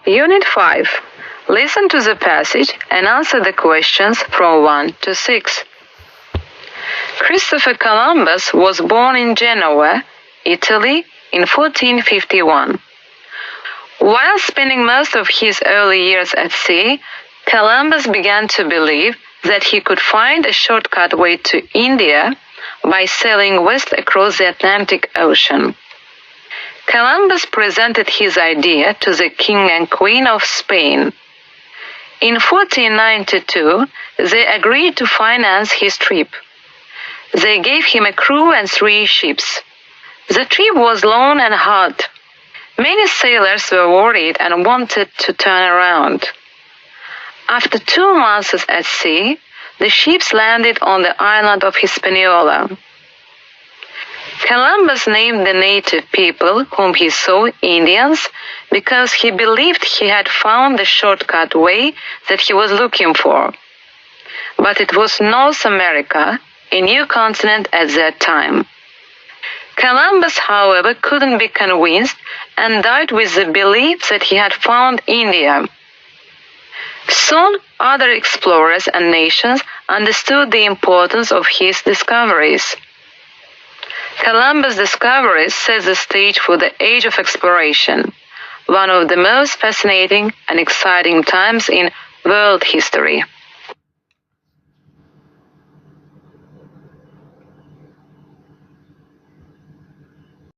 Unit 5. Listen to the passage and answer the questions from 1 to 6. Christopher Columbus was born in Genoa, Italy, in 1451. While spending most of his early years at sea, Columbus began to believe that he could find a shortcut way to India by sailing west across the Atlantic Ocean. Columbus presented his idea to the King and Queen of Spain. In 1492, they agreed to finance his trip. They gave him a crew and 3 ships. The trip was long and hard. Many sailors were worried and wanted to turn around. After 2 months at sea, the ships landed on the island of Hispaniola. Columbus named the native people whom he saw Indians because he believed he had found the shortcut way that he was looking for. But it was North America, a new continent at that time. Columbus, however, couldn't be convinced and died with the belief that he had found India. Soon, other explorers and nations understood the importance of his discoveries. Columbus' discoveries set the stage for the Age of Exploration, one of the most fascinating and exciting times in world history.